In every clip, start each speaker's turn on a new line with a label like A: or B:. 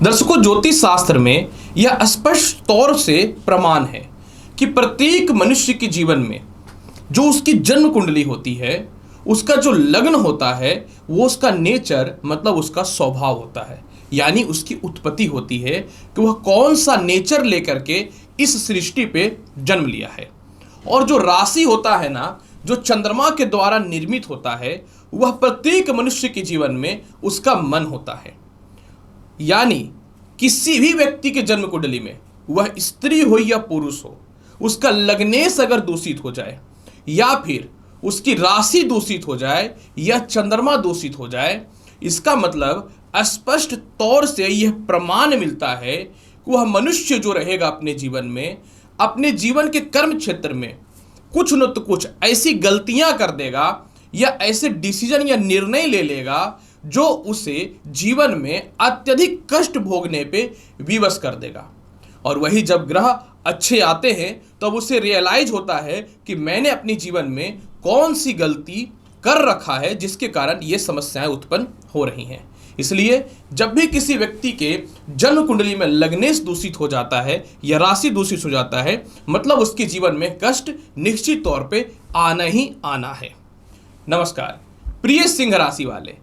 A: दर्शकों, ज्योतिष शास्त्र में यह स्पष्ट तौर से प्रमाण है कि प्रत्येक मनुष्य के जीवन में जो उसकी जन्म कुंडली होती है, उसका जो लग्न होता है, वो उसका नेचर मतलब उसका स्वभाव होता है। यानी उसकी उत्पत्ति होती है कि वह कौन सा नेचर लेकर के इस सृष्टि पे जन्म लिया है। और जो राशि होता है ना, जो चंद्रमा के द्वारा निर्मित होता है, वह प्रत्येक मनुष्य के जीवन में उसका मन होता है। यानी किसी भी व्यक्ति के जन्म कुंडली में, वह स्त्री हो या पुरुष हो, उसका लग्नेश अगर दूषित हो जाए या फिर उसकी राशि दूषित हो जाए या चंद्रमा दूषित हो जाए, इसका मतलब स्पष्ट तौर से यह प्रमाण मिलता है कि वह मनुष्य जो रहेगा अपने जीवन में, अपने जीवन के कर्म क्षेत्र में कुछ न तो कुछ ऐसी गलतियां कर देगा या ऐसे डिसीजन या निर्णय ले लेगा जो उसे जीवन में अत्यधिक कष्ट भोगने पे विवश कर देगा। और वही जब ग्रह अच्छे आते हैं तब उसे रियलाइज होता है कि मैंने अपने जीवन में कौन सी गलती कर रखा है जिसके कारण ये समस्याएं उत्पन्न हो रही हैं। इसलिए जब भी किसी व्यक्ति के जन्म कुंडली में लग्नेश दूषित हो जाता है या राशि दूषित हो जाता है, मतलब उसके जीवन में कष्ट निश्चित तौर पे आना ही आना है। नमस्कार प्रिय सिंह राशि वाले,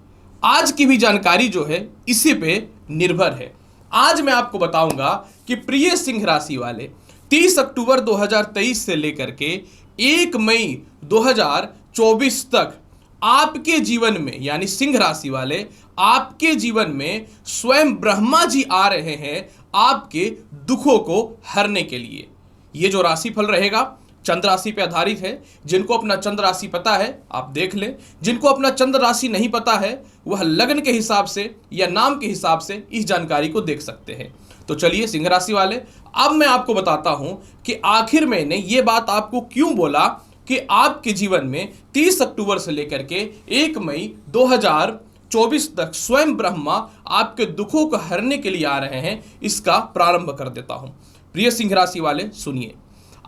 A: आज की भी जानकारी जो है इसी पे निर्भर है। आज मैं आपको बताऊंगा कि प्रिय सिंह राशि वाले 30 अक्टूबर 2023 से लेकर के 1 मई 2024 तक आपके जीवन में, यानी सिंह राशि वाले, आपके जीवन में स्वयं ब्रह्मा जी आ रहे हैं आपके दुखों को हरने के लिए। ये जो राशिफल रहेगा चंद्र राशि पे आधारित है। जिनको अपना चंद्र राशि पता है आप देख लें, जिनको अपना चंद्र राशि नहीं पता है वह लग्न के हिसाब से या नाम के हिसाब से इस जानकारी को देख सकते हैं। तो चलिए सिंह राशि वाले, अब मैं आपको बताता हूं कि आखिर मैंने ये बात आपको क्यों बोला कि आपके जीवन में 30 अक्टूबर से लेकर के 1 मई 2024 तक स्वयं ब्रह्मा आपके दुखों को हरने के लिए आ रहे हैं। इसका प्रारंभ कर देता हूं। प्रिय सिंह राशि वाले सुनिए,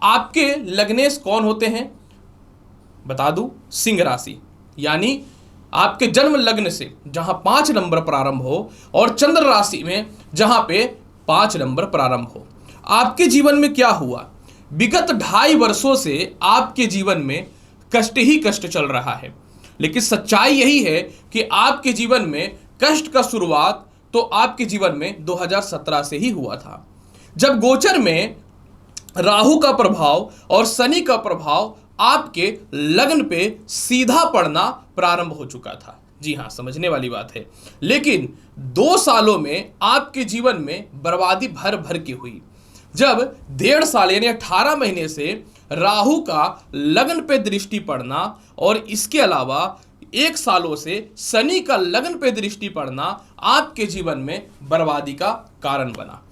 A: आपके लग्नेश कौन होते हैं बता दूं, सिंह राशि। यानी आपके जन्म लग्न से जहां 5 नंबर प्रारंभ हो और चंद्र राशि में जहां पे 5 नंबर प्रारंभ हो। आपके जीवन में क्या हुआ, विगत 2.5 वर्षों से आपके जीवन में कष्ट ही कष्ट चल रहा है। लेकिन सच्चाई यही है कि आपके जीवन में कष्ट का शुरुआत तो आपके जीवन में 2017 से ही हुआ था, जब गोचर में राहु का प्रभाव और शनि का प्रभाव आपके लग्न पे सीधा पड़ना प्रारंभ हो चुका था। जी हाँ, समझने वाली बात है। लेकिन 2 सालों में आपके जीवन में बर्बादी भर भर की हुई, जब 1.5 साल यानी 18 महीने से राहु का लग्न पे दृष्टि पड़ना और इसके अलावा 1 सालों से शनि का लग्न पे दृष्टि पड़ना आपके जीवन में बर्बादी का कारण बना।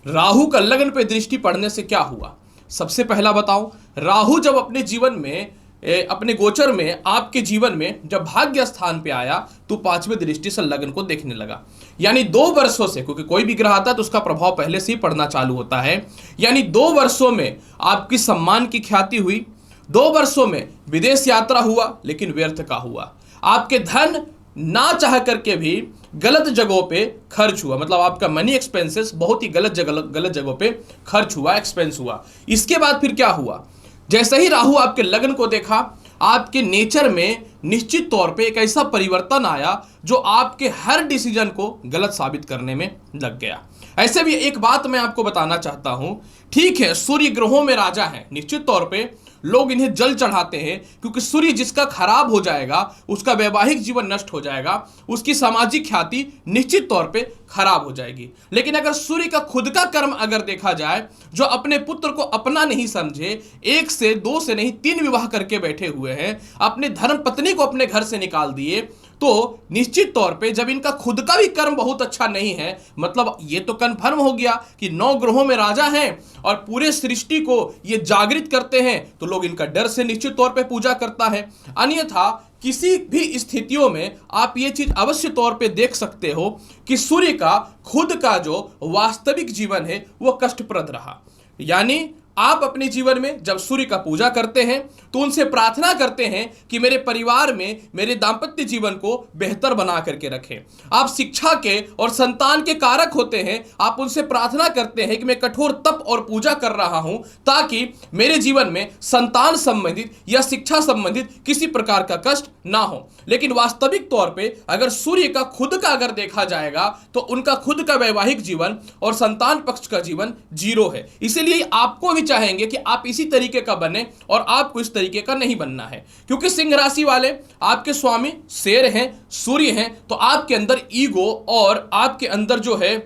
A: राहु का लग्न पे दृष्टि पड़ने से क्या हुआ, सबसे पहला बताऊं, राहु जब अपने जीवन में अपने गोचर में आपके जीवन में जब भाग्य स्थान पे आया तो 5वें दृष्टि से लग्न को देखने लगा। यानी 2 वर्षों से, क्योंकि कोई भी ग्रह आता है तो उसका प्रभाव पहले से ही पड़ना चालू होता है, यानी 2 वर्षों में आपकी सम्मान की ख्याति हुई। 2 वर्षों में विदेश यात्रा हुआ लेकिन व्यर्थ का हुआ। आपके धन ना चाह करके भी गलत जगहों पे खर्च हुआ, मतलब आपका मनी एक्सपेंसेस बहुत ही गलत जगहों पे खर्च हुआ, एक्सपेंस हुआ। इसके बाद फिर क्या हुआ, जैसे ही राहु आपके लग्न को देखा, आपके नेचर में निश्चित तौर पे एक ऐसा परिवर्तन आया जो आपके हर डिसीजन को गलत साबित करने में लग गया। ऐसे भी एक बात मैं आपको बताना चाहता हूं, ठीक है सूर्य ग्रहों में राजा है, निश्चित तौर पे लोग इन्हें जल चढ़ाते हैं क्योंकि सूर्य जिसका खराब हो जाएगा उसका वैवाहिक जीवन नष्ट हो जाएगा, उसकी सामाजिक ख्याति निश्चित तौर पे खराब हो जाएगी। लेकिन अगर सूर्य का खुद का कर्म अगर देखा जाए, जो अपने पुत्र को अपना नहीं समझे, 1 से 2 से नहीं 3 विवाह करके बैठे हुए हैं, अपने धर्म पत्नी को अपने घर से निकाल दिए, तो निश्चित तौर पे जब इनका खुद का भी कर्म बहुत अच्छा नहीं है, मतलब ये तो कन्फर्म हो गया कि 9 ग्रहों में राजा हैं और पूरे सृष्टि को ये जागृत करते हैं, तो लोग इनका डर से निश्चित तौर पे पूजा करता है। अन्यथा किसी भी स्थितियों में आप ये चीज अवश्य तौर पे देख सकते हो कि सूर्य का खुद का जो वास्तविक जीवन है वो कष्टप्रद रहा। यानी आप अपने जीवन में जब सूर्य का पूजा करते हैं तो उनसे प्रार्थना करते हैं कि मेरे परिवार में मेरे दाम्पत्य जीवन को बेहतर बना करके रखें। आप शिक्षा के और संतान के कारक होते हैं, आप उनसे प्रार्थना करते हैं कि मैं कठोर तप और पूजा कर रहा हूं ताकि मेरे जीवन में संतान संबंधित या शिक्षा संबंधित किसी प्रकार का कष्ट ना हो। लेकिन वास्तविक तौर पे अगर सूर्य का खुद का अगर देखा जाएगा तो उनका खुद का वैवाहिक जीवन और संतान पक्ष का जीवन 0 है। इसीलिए आपको भी चाहेंगे कि आप इसी तरीके का बने और आपको इस तरीके का नहीं बनना है, क्योंकि सिंह राशि वाले आपके स्वामी शेर हैं, सूर्य हैं, तो आपके अंदर ईगो और आपके अंदर जो है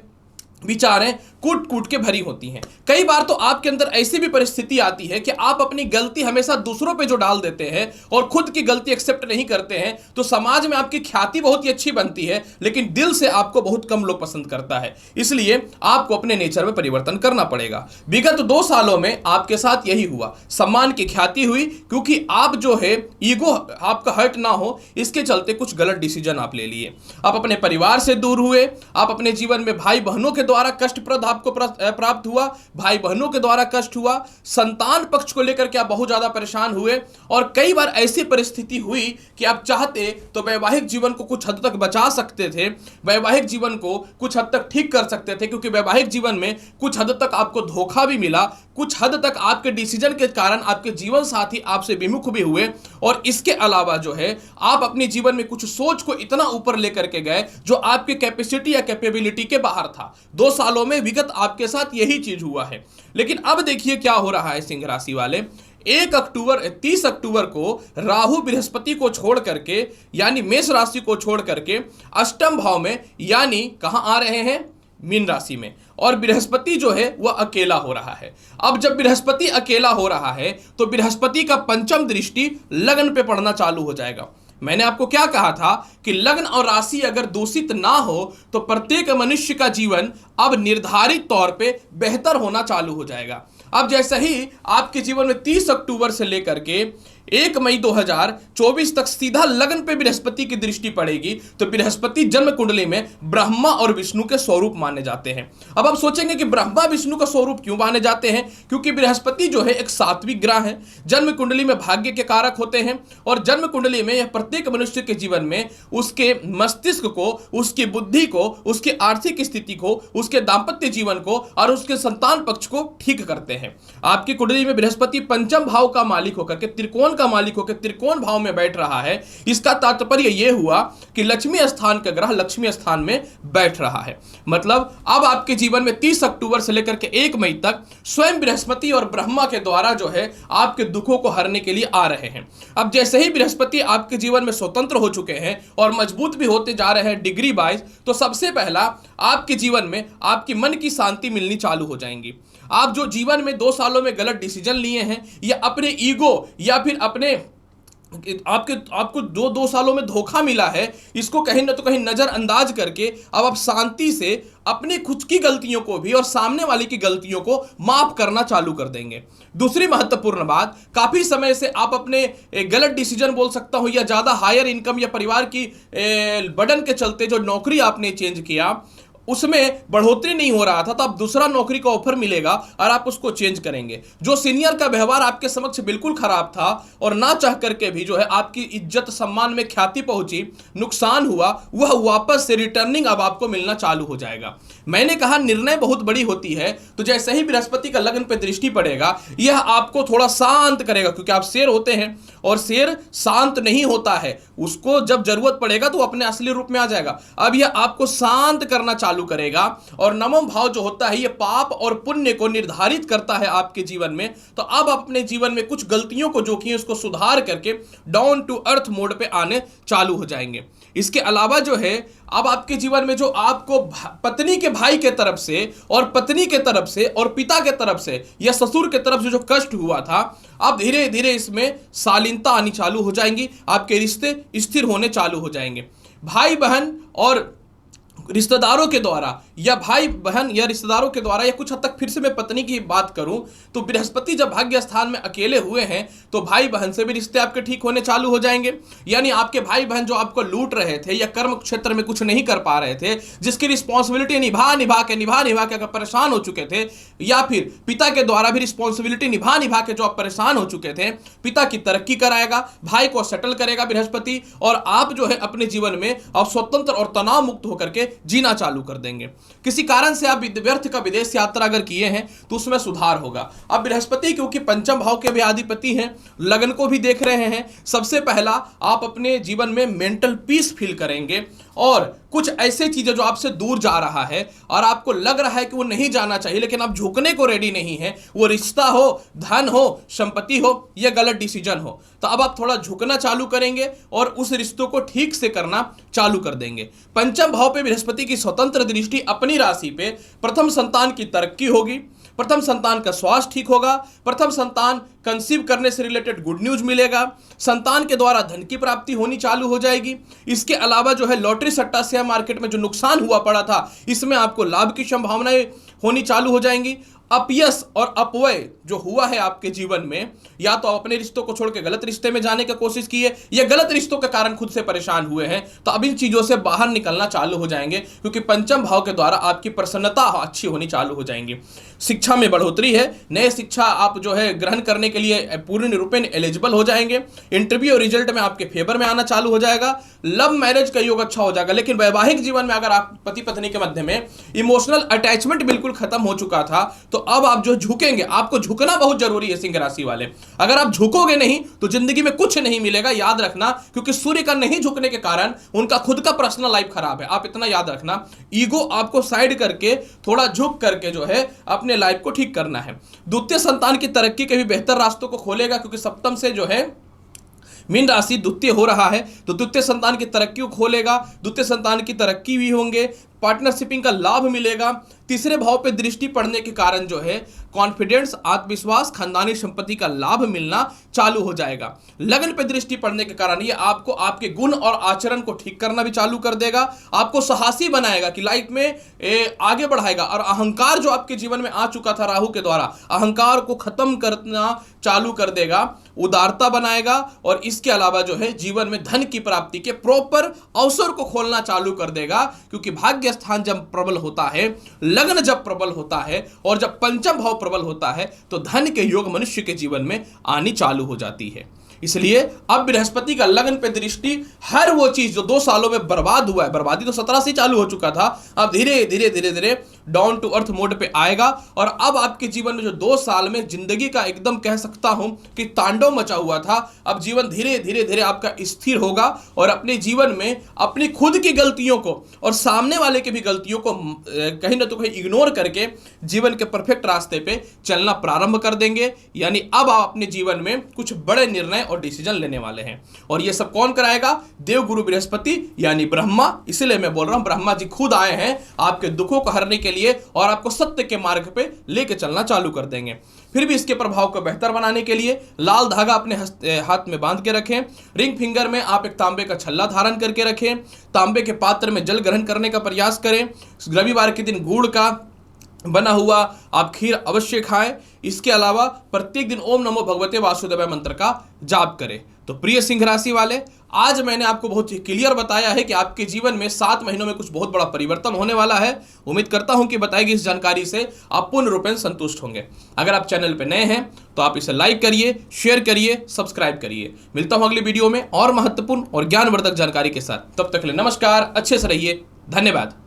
A: विचारें कूट कूट के भरी होती हैं। कई बार तो आपके अंदर ऐसी भी परिस्थिति आती है कि आप अपनी गलती हमेशा दूसरों पे जो डाल देते हैं और खुद की गलती एक्सेप्ट नहीं करते हैं, तो समाज में आपकी ख्याति बहुत ही अच्छी बनती है लेकिन दिल से आपको बहुत कम लोग पसंद करता है। इसलिए आपको अपने नेचर में परिवर्तन करना पड़ेगा। विगत 2 सालों में आपके साथ यही हुआ, सम्मान की ख्याति हुई, क्योंकि आप जो है ईगो आपका हर्ट ना हो इसके चलते कुछ गलत डिसीजन आप ले लिए। आप अपने परिवार से दूर हुए, आप अपने जीवन में भाई बहनों के द्वारा कष्टप्रद आपको प्राप्त हुआ, भाई बहनों के द्वारा कष्ट हुआ, संतान पक्ष को लेकर के आप बहुत ज्यादा परेशान हुए और कई बार ऐसी परिस्थिति हुई कि आप चाहते तो वैवाहिक जीवन को कुछ हद तक बचा सकते थे, वैवाहिक जीवन को कुछ हद तक ठीक कर सकते थे, क्योंकि वैवाहिक जीवन में कुछ हद तक आपको धोखा भी मिला, कुछ हद तक आपके डिसीजन के कारण आपके जीवन साथी आपसे विमुख भी हुए और इसके अलावा जो है आप अपने जीवन में कुछ सोच को इतना ऊपर लेकर के गए जो आपकी कैपेसिटी या कैपेबिलिटी के बाहर था। 2 सालों में विगत आपके साथ यही चीज हुआ है। लेकिन अब देखिए क्या हो रहा है सिंह राशि वाले। 30 अक्टूबर को राहु बृहस्पति को छोड़ करके यानी मेष राशि को छोड़ करके अष्टम भाव में यानी कहां आ रहे हैं, मीन राशि में, और बृहस्पति जो है वह अकेला हो रहा है। अब जब बृहस्पति अकेला हो रहा है तो बृहस्पति का पंचम दृष्टि लग्न पे पड़ना चालू हो जाएगा। मैंने आपको क्या कहा था कि लग्न और राशि अगर दूषित ना हो तो प्रत्येक मनुष्य का जीवन अब निर्धारित तौर पे बेहतर होना चालू हो जाएगा। अब जैसे ही आपके जीवन में 30 अक्टूबर से लेकर के 1 मई 2024 तक सीधा लग्न पे बृहस्पति की दृष्टि पड़ेगी तो बृहस्पति जन्म कुंडली में ब्रह्मा और विष्णु के स्वरूप माने जाते हैं। अब आप सोचेंगे कि ब्रह्मा विष्णु का स्वरूप क्यों माने जाते हैं, क्योंकि बृहस्पति जो है एक सात्विक ग्रह है, जन्म कुंडली में भाग्य के कारक होते हैं और जन्म कुंडली में यह प्रत्येक मनुष्य के जीवन में उसके मस्तिष्क को, उसकी बुद्धि को, उसकी आर्थिक स्थिति को, उसके दाम्पत्य जीवन को और उसके संतान पक्ष को ठीक करते हैं। आपकी कुंडली में बृहस्पति पंचम भाव का मालिक होकर के त्रिकोण का मालिक होकर त्रिकोण भाव में बैठ रहा है। इसका तात्पर्य यह हुआ कि लक्ष्मी स्थान का ग्रह लक्ष्मी स्थान में बैठ रहा है। मतलब अब आपके जीवन में 30 अक्टूबर से लेकर के 1 मई तक स्वयं बृहस्पति और ब्रह्मा के द्वारा जो है आपके दुखों को हरने के लिए आ रहे हैं। अब जैसे ही बृहस्पति आपके जीवन में स्वतंत्र हो चुके हैं और मजबूत भी होते जा रहे हैं डिग्री वाइज, तो सबसे पहला आपके जीवन में आपकी मन की शांति मिलनी चालू हो जाएंगी। आप जो जीवन में 2 सालों में गलत डिसीजन लिए हैं या अपने ईगो या फिर अपने आपको 2 सालों में धोखा मिला है, इसको कहीं ना तो कहीं नजरअंदाज करके अब आप शांति से अपनी खुद की गलतियों को भी और सामने वाले की गलतियों को माफ करना चालू कर देंगे। दूसरी महत्वपूर्ण बात, काफी समय से आप अपने गलत डिसीजन बोल सकता हूं या ज्यादा हायर इनकम या परिवार की बर्डन के चलते जो नौकरी आपने चेंज किया उसमें बढ़ोतरी नहीं हो रहा था, तो अब दूसरा नौकरी का ऑफर मिलेगा और आप उसको चेंज करेंगे। जो सीनियर का व्यवहार आपके समक्ष बिल्कुल खराब था और ना चाह करके भी जो है आपकी इज्जत सम्मान में ख्याति पहुंची, नुकसान हुआ, वह वापस से रिटर्निंग अब आपको मिलना चालू हो जाएगा। मैंने कहा निर्णय बहुत बड़ी होती है, तो जैसे ही बृहस्पति का लग्न पे दृष्टि पड़ेगा यह आपको थोड़ा शांत करेगा, क्योंकि आप शेर होते हैं और शेर शांत नहीं होता है, उसको जब जरूरत पड़ेगा तो अपने असली रूप में आ जाएगा। अब यह आपको शांत करना चालू करेगा और नवम भाव जो होता है ये पाप और पुण्य को निर्धारित करता है आपके जीवन में। तो अब आप अपने जीवन में कुछ गलतियों को जो की उसको सुधार करके डाउन टू अर्थ मोड पे आने चालू हो जाएंगे। इसके अलावा जो है अब आपके जीवन में जो आपको पत्नी के भाई के तरफ से और पत्नी के तरफ से और पिता के तरफ से या ससुर के तरफ से जो कष्ट हुआ था, अब धीरे धीरे इसमें शालीनता आनी चालू हो जाएंगी, आपके रिश्ते स्थिर होने चालू हो जाएंगे। भाई बहन और रिश्तेदारों के द्वारा या भाई बहन या रिश्तेदारों के द्वारा या कुछ हद तक फिर से मैं पत्नी की बात करूं तो बृहस्पति जब भाग्य स्थान में अकेले हुए हैं तो भाई बहन से भी रिश्ते आपके ठीक होने चालू हो जाएंगे। यानी आपके भाई बहन जो आपको लूट रहे थे या कर्म क्षेत्र में कुछ नहीं कर पा रहे थे, जिसकी रिस्पॉन्सिबिलिटी निभा निभा के अगर परेशान हो चुके थे, या फिर पिता के द्वारा भी रिस्पॉन्सिबिलिटी निभा के जो आप परेशान हो चुके थे, पिता की तरक्की कराएगा, भाई को सेटल करेगा बृहस्पति, और आप जो है अपने जीवन में अब स्वतंत्र और तनाव मुक्त होकर के जीना चालू कर देंगे। किसी कारण से आप व्यर्थ का विदेश यात्रा अगर किए हैं तो उसमें सुधार होगा। अब बृहस्पति क्योंकि पंचम भाव के भी अधिपति हैं, लगन को भी देख रहे हैं, सबसे पहला आप अपने जीवन में मेंटल पीस फील करेंगे और कुछ ऐसे चीजें जो आपसे दूर जा रहा है और आपको लग रहा है कि वो नहीं जाना चाहिए लेकिन आप झुकने को रेडी नहीं है, वो रिश्ता हो, धन हो, संपत्ति हो या गलत डिसीजन हो, तो अब आप थोड़ा झुकना चालू करेंगे और उस रिश्तों को ठीक से करना चालू कर देंगे। पंचम भाव पे बृहस्पति की स्वतंत्र दृष्टि अपनी राशि पे प्रथम संतान की तरक्की होगी, प्रथम संतान का स्वास्थ्य ठीक होगा, प्रथम संतान कंसीव करने से रिलेटेड गुड न्यूज मिलेगा, संतान के द्वारा धन की प्राप्ति होनी चालू हो जाएगी। इसके अलावा जो है लॉटरी सट्टा शेयर मार्केट में जो नुकसान हुआ पड़ा था इसमें आपको लाभ की संभावनाएं होनी चालू हो जाएंगी। अपयश और अपव्यय जो हुआ है आपके जीवन में, या तो अपने रिश्तों को छोड़ के गलत रिश्ते में जाने की कोशिश की है या गलत रिश्तों के कारण खुद से परेशान हुए हैं, तो अब इन चीजों से बाहर निकलना चालू हो जाएंगे क्योंकि पंचम भाव के द्वारा आपकी प्रसन्नता अच्छी होनी चालू हो जाएंगी। शिक्षा में बढ़ोतरी है, नए शिक्षा आप जो है ग्रहण करने के लिए पूर्ण रूपेण एलिजिबल हो जाएंगे, इंटरव्यू और रिजल्ट में आपके फेवर में आना चालू हो जाएगा, लव मैरिज का योग अच्छा हो जाएगा। लेकिन वैवाहिक जीवन में अगर आप पति पत्नी के मध्य में इमोशनल अटैचमेंट बिल्कुल खत्म हो चुका था तो अब आप जो झुकेंगे, आपको झुकना बहुत जरूरी है सिंह राशि वाले। अगर आप झुकोगे नहीं तो जिंदगी में कुछ नहीं मिलेगा, याद रखना, क्योंकि सूर्य का नहीं झुकने के कारण उनका खुद का पर्सनल लाइफ खराब है। आप इतना याद रखना, ईगो आपको साइड करके थोड़ा झुक करके जो है अपने लाइफ को ठीक करना है। द्वितीय संतान की तरक्की के भी बेहतर रास्तों को खोलेगा क्योंकि सप्तम से जो है मीन राशि द्वितीय हो रहा है तो द्वितीय संतान की तरक्की को खोलेगा, द्वितीय संतान की तरक्की भी होंगे, पार्टनरशिपिंग का लाभ मिलेगा। तीसरे भाव पे दृष्टि पड़ने के कारण जो है कॉन्फिडेंस, आत्मविश्वास, खानदानी संपत्ति का लाभ मिलना चालू हो जाएगा। लगन पे दृष्टि पड़ने के कारण ये आपको आपके गुण और आचरण को ठीक करना भी चालू कर देगा, आपको साहसी बनाएगा कि लाइफ में आगे बढ़ाएगा, और अहंकार जो आपके जीवन में आ चुका था राहु के द्वारा, अहंकार को खत्म करना चालू कर देगा, उदारता बनाएगा, और इसके अलावा जो है जीवन में धन की प्राप्ति के प्रॉपर अवसर को खोलना चालू कर देगा। क्योंकि भाग्य स्थान जब प्रबल होता है, लग्न जब प्रबल होता है और जब पंचम भाव प्रबल होता है तो धन के योग मनुष्य के जीवन में आनी चालू हो जाती है। इसलिए अब बृहस्पति का लग्न पे दृष्टि, हर वो चीज जो 2 सालों में बर्बाद हुआ है, बर्बादी तो 17 से ही चालू हो चुका था, अब धीरे धीरे धीरे धीरे डाउन टू अर्थ मोड पे आएगा। और अब आपके जीवन में जो 2 साल में जिंदगी का एकदम कह सकता हूं कि तांडव मचा हुआ था, अब जीवन धीरे धीरे धीरे आपका स्थिर होगा और अपने जीवन में अपनी खुद की गलतियों को और सामने वाले की भी गलतियों को कहीं ना तो कहीं इग्नोर करके जीवन के परफेक्ट रास्ते पे चलना प्रारंभ कर देंगे। यानी अब आप अपने जीवन में कुछ बड़े निर्णय और डिसीजन लेने वाले हैं। और ये सब कौन कराएगा? देव गुरु बृहस्पति यानी ब्रह्मा। इसलिए मैं बोल रहा हूं ब्रह्मा जी खुद आए हैं आपके दुखों को हरने के लिए और आपको सत्य के मार्ग पे लेके चलना चालू कर देंगे। फिर भी इसके प्रभाव को बेहतर बनाने के लिए लाल धागा अपने हाथ में बांध के रखें, रिंग फिंगर में आप एक तांबे का छल्ला धारण करके रखें, तांबे के पात्र में जल ग्रहण करने का प्रयास करें, रविवार के दिन गुड़ का बना हुआ आप खीर अवश्य खाएं। इसके अलावा प्रत्येक दिन ओम नमो भगवते वासुदेवाय मंत्र का जाप करें। तो प्रिय सिंह राशि वाले, आज मैंने आपको बहुत ही क्लियर बताया है कि आपके जीवन में 7 महीनों में कुछ बहुत बड़ा परिवर्तन होने वाला है। उम्मीद करता हूं कि बताई गई इस जानकारी से आप पूर्ण रूपेण संतुष्ट होंगे। अगर आप चैनल पर नए हैं तो आप इसे लाइक करिए, शेयर करिए, सब्सक्राइब करिए। मिलता हूं अगली वीडियो में और महत्वपूर्ण और ज्ञानवर्धक जानकारी के साथ। तब तक के लिए नमस्कार, अच्छे से रहिए, धन्यवाद।